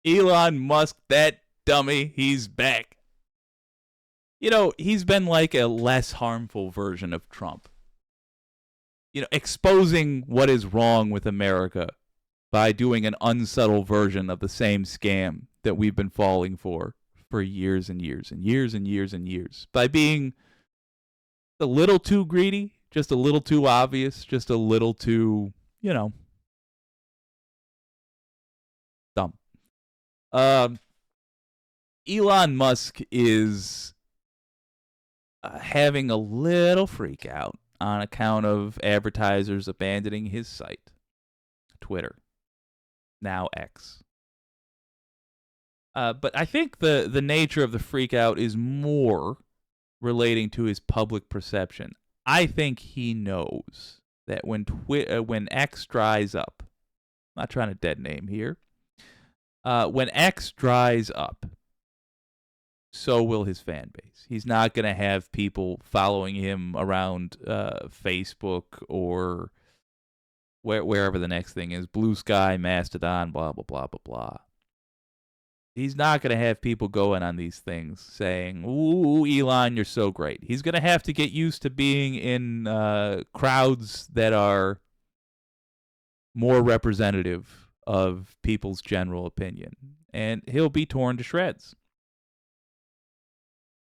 Elon Musk, that dummy, he's back. You know, he's been like a less harmful version of Trump. You know, exposing what is wrong with America by doing an unsubtle version of the same scam that we've been falling for years and years and years and years and years. By being a little too greedy, just a little too obvious, just a little too, you know, dumb. Elon Musk is having a little freak out on account of advertisers abandoning his site, Twitter, now X. But I think the nature of the freak out is more relating to his public perception. I think he knows that when X dries up, I'm not trying to dead name here. When X dries up, so will his fan base. He's not going to have people following him around Facebook or wherever the next thing is, Blue Sky, Mastodon, blah, blah, blah, blah, blah. He's not going to have people going on these things saying, ooh, Elon, you're so great. He's going to have to get used to being in crowds that are more representative of people's general opinion. And he'll be torn to shreds.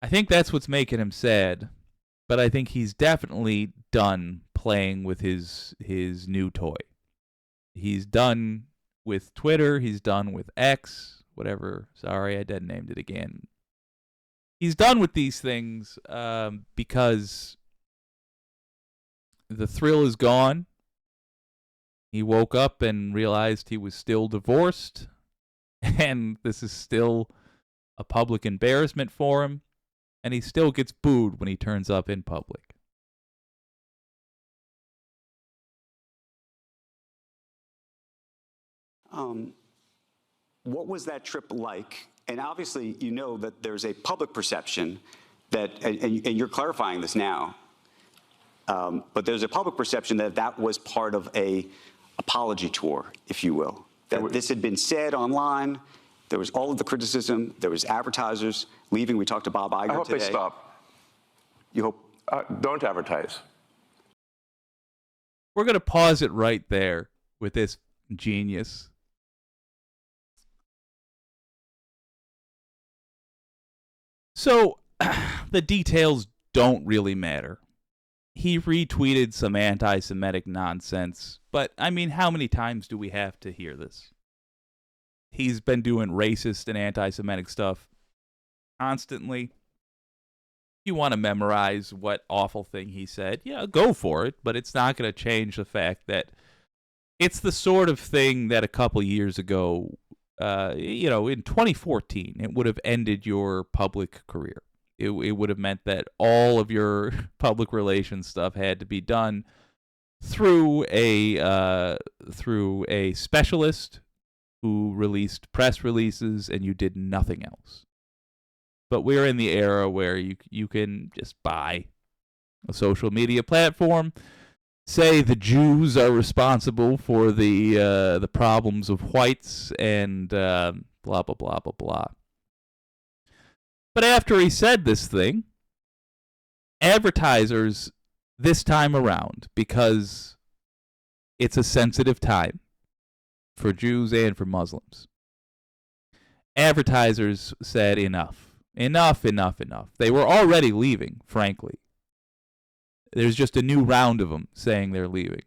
I think that's what's making him sad, but I think he's definitely done playing with his new toy. He's done with Twitter, he's done with X, whatever. Sorry, I dead named it again. He's done with these things because the thrill is gone. He woke up and realized he was still divorced, and this is still a public embarrassment for him. And he still gets booed when he turns up in public. What was that trip like? And obviously, you know that there's a public perception that, and you're clarifying this now, but there's a public perception that that was part of a apology tour, if you will. That this had been said online. There was all of the criticism. There was advertisers leaving. We talked to Bob Iger today. I hope they stop. You hope? Don't advertise. We're going to pause it right there with this genius. So, the details don't really matter. He retweeted some anti-Semitic nonsense, but, I mean, how many times do we have to hear this? He's been doing racist and anti-Semitic stuff constantly. If you want to memorize what awful thing he said, yeah, go for it, but it's not going to change the fact that it's the sort of thing that a couple years ago, in 2014, it would have ended your public career. It would have meant that all of your public relations stuff had to be done through a specialist who released press releases, and you did nothing else. But we're in the era where you can just buy a social media platform, say the Jews are responsible for the problems of whites, and blah, blah, blah, blah, blah. But after he said this thing, advertisers this time around, because it's a sensitive time for Jews and for Muslims, advertisers said enough. Enough, enough, enough. They were already leaving, frankly. There's just a new round of them saying they're leaving.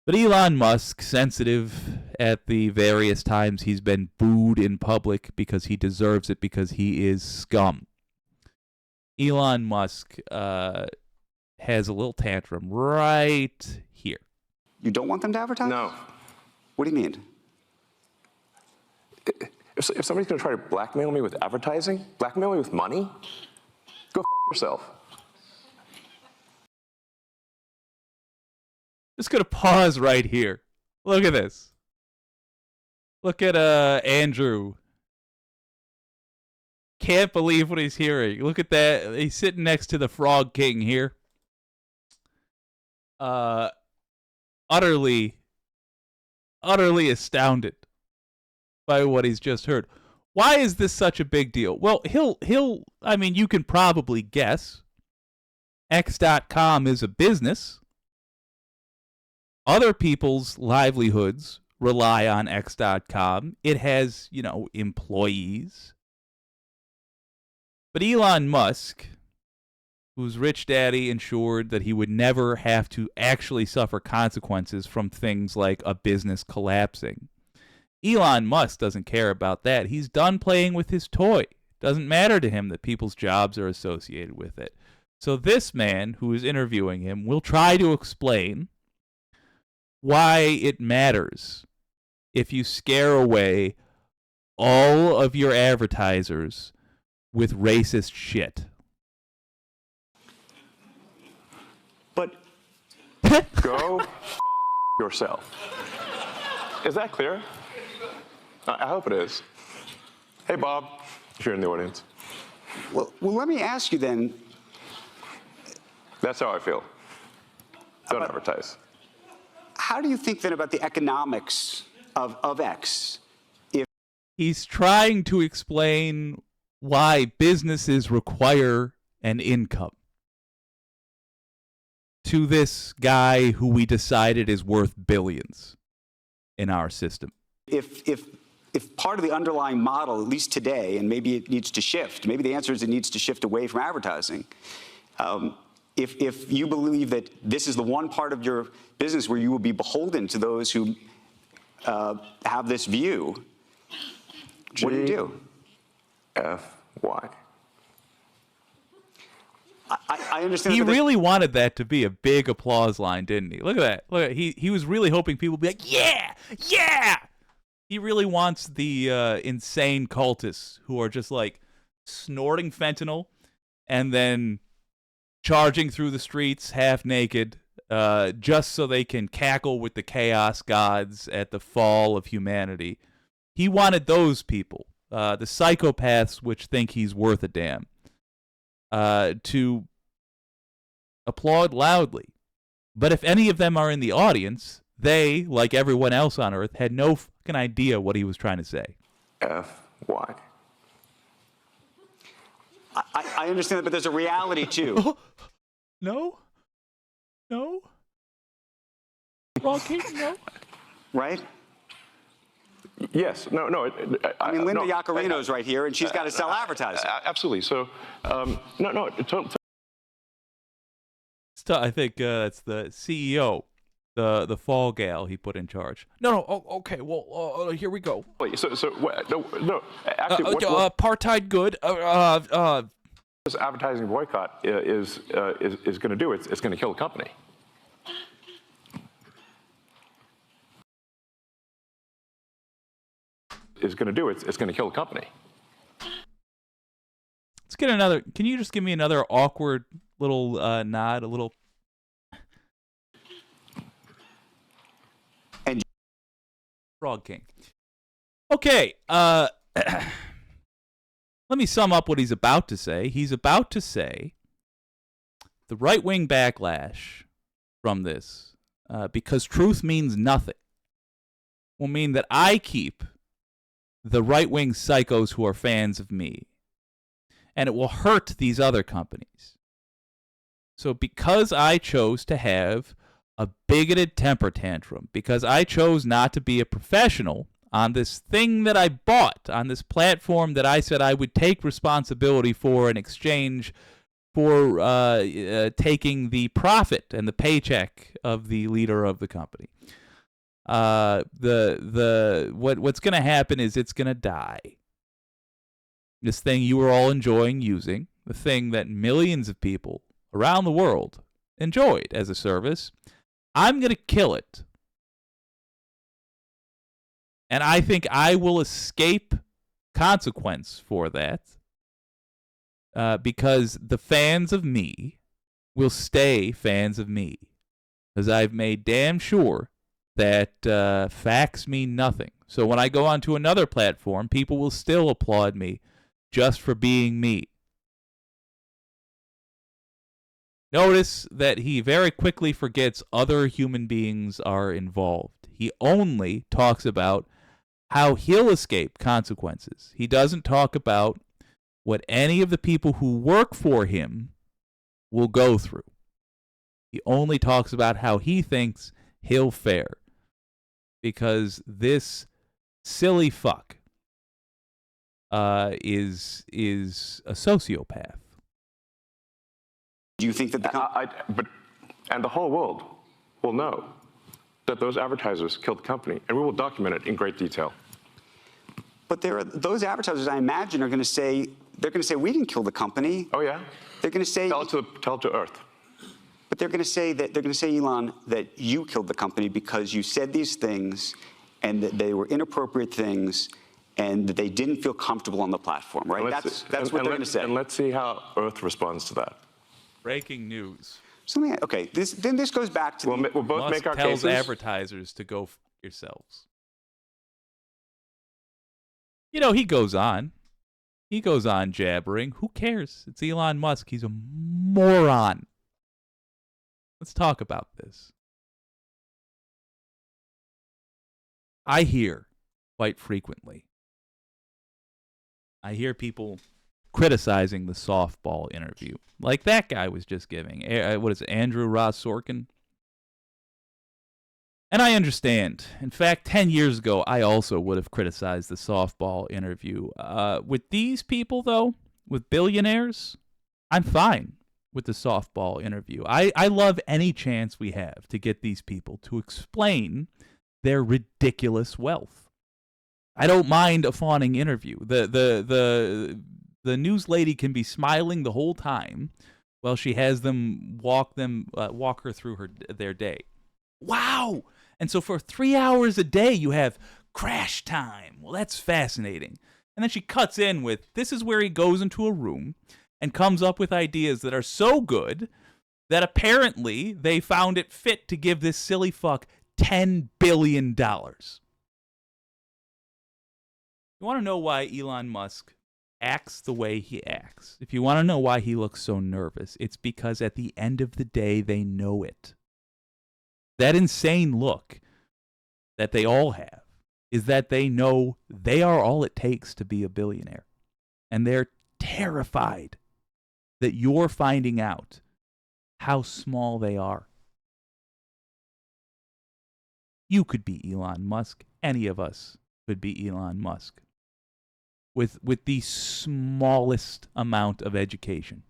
But Elon Musk, sensitive at the various times he's been booed in public because he deserves it, because he is scum. Elon Musk has a little tantrum right here. You don't want them to advertise? No. What do you mean? If somebody's going to try to blackmail me with advertising, blackmail me with money, go f*** yourself. Just going to pause right here. Look at this. Look at Andrew. Can't believe what he's hearing. Look at that. He's sitting next to the Frog King here. Utterly astounded by what he's just heard. Why is this such a big deal? Well, I mean, you can probably guess. X.com is a business. Other people's livelihoods rely on X.com. It has, employees. But Elon Musk, whose rich daddy ensured that he would never have to actually suffer consequences from things like a business collapsing, Elon Musk doesn't care about that. He's done playing with his toy. Doesn't matter to him that people's jobs are associated with it. So this man who is interviewing him will try to explain why it matters if you scare away all of your advertisers with racist shit. But Go yourself. Is that clear? I hope it is. Hey, Bob, if you're in the audience. well, let me ask you then. That's how I feel. Don't advertise. How do you think then about the economics of X? He's trying to explain why businesses require an income to this guy who we decided is worth billions in our system. If part of the underlying model, at least today, and maybe it needs to shift, maybe the answer is it needs to shift away from advertising. If you believe that this is the one part of your business where you will be beholden to those who have this view, what do you do? F-Y. I understand. He really wanted that to be a big applause line, didn't he? Look at that. Look at he was really hoping people would be like, yeah, yeah. He really wants the insane cultists who are just like snorting fentanyl and then charging through the streets half naked just so they can cackle with the chaos gods at the fall of humanity. He wanted those people, the psychopaths which think he's worth a damn, to applaud loudly. But if any of them are in the audience, they, like everyone else on Earth, had no fucking idea what he was trying to say. F-Y. I understand that, but there's a reality too. No? Wrong king? No? Right? Yes. No. I mean, Linda no, Yaccarino's right here, and she's got to sell advertising. Absolutely. So, no. I think that's the CEO, the fall gal he put in charge. No. Oh, okay. Well, here we go. So no. Actually, what apartheid good. this advertising boycott is going to do? It's going to kill a company. Is going to do it's going to kill a company. Let's get another. Can you just give me another awkward little nod, a little? And Frog King. Okay. Let me sum up what he's about to say. He's about to say the right-wing backlash from this, because truth means nothing, will mean that I keep the right-wing psychos who are fans of me, and it will hurt these other companies. So because I chose to have a bigoted temper tantrum, because I chose not to be a professional on this thing that I bought, on this platform that I said I would take responsibility for in exchange for taking the profit and the paycheck of the leader of the company. What's going to happen is it's going to die. This thing you were all enjoying using, the thing that millions of people around the world enjoyed as a service, I'm going to kill it. And I think I will escape consequence for that, because the fans of me will stay fans of me, because I've made damn sure that facts mean nothing. So when I go onto another platform, people will still applaud me just for being me. Notice that he very quickly forgets other human beings are involved. He only talks about how he'll escape consequences. He doesn't talk about what any of the people who work for him will go through. He only talks about how he thinks he'll fare. Because this silly fuck is a sociopath. Do you think that and the whole world will know that those advertisers killed the company, and we will document it in great detail. But those advertisers, I imagine, are going to say, we didn't kill the company. Oh yeah. They're going to say, tell it to Earth. But they're going to say, Elon, that you killed the company because you said these things, and that they were inappropriate things, and that they didn't feel comfortable on the platform, right? That's what they're going to say. And let's see how Earth responds to that. Breaking news. Okay, this goes back to we'll both Musk make our tells cases. Advertisers to go f yourselves. You know, he goes on. He goes on jabbering. Who cares? It's Elon Musk. He's a moron. Let's talk about this. I hear quite frequently. I hear people criticizing the softball interview, like that guy was just giving. What is it, Andrew Ross Sorkin? And I understand. In fact, 10 years ago, I also would have criticized the softball interview. With these people, though, with billionaires, I'm fine with the softball interview. I love any chance we have to get these people to explain their ridiculous wealth. I don't mind a fawning interview. The news lady can be smiling the whole time while she has them walk her through their day. Wow! And so for 3 hours a day, you have crash time. Well, that's fascinating. And then she cuts in with, this is where he goes into a room and comes up with ideas that are so good that apparently they found it fit to give this silly fuck $10 billion. You want to know why Elon Musk acts the way he acts? If you want to know why he looks so nervous, it's because at the end of the day, they know it. That insane look that they all have is that they know they are all it takes to be a billionaire. And they're terrified that you're finding out how small they are. You could be Elon Musk. Any of us could be Elon Musk. With the smallest amount of education.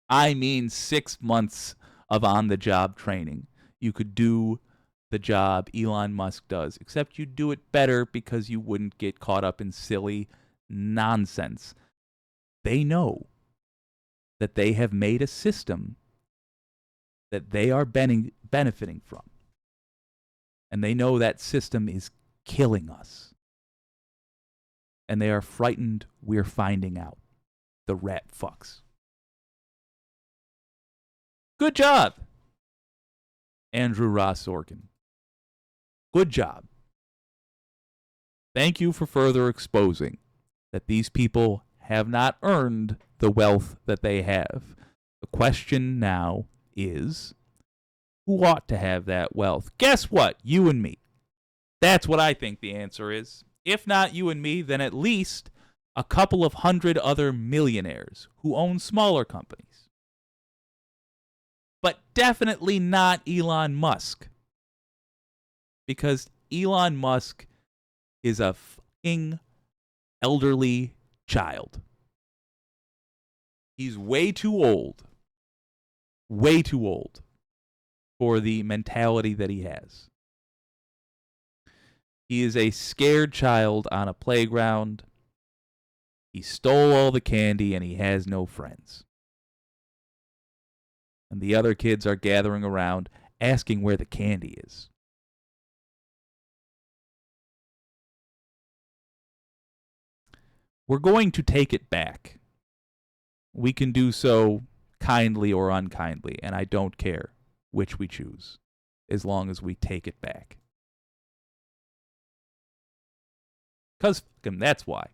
I mean 6 months of on-the-job training. You could do the job Elon Musk does, except you'd do it better because you wouldn't get caught up in silly nonsense. They know that they have made a system that they are benefiting from. And they know that system is killing us. And they are frightened we're finding out. The rat fucks. Good job, Andrew Ross Sorkin. Good job. Thank you for further exposing that these people have not earned the wealth that they have. The question now is, who ought to have that wealth? Guess what? You and me. That's what I think the answer is. If not you and me, then at least a couple of hundred other millionaires who own smaller companies. But definitely not Elon Musk. Because Elon Musk is a fucking elderly child. He's way too old for the mentality that he has. He is a scared child on a playground. He stole all the candy and he has no friends. And the other kids are gathering around asking where the candy is. We're going to take it back. We can do so kindly or unkindly, and I don't care which we choose, as long as we take it back. Because that's why.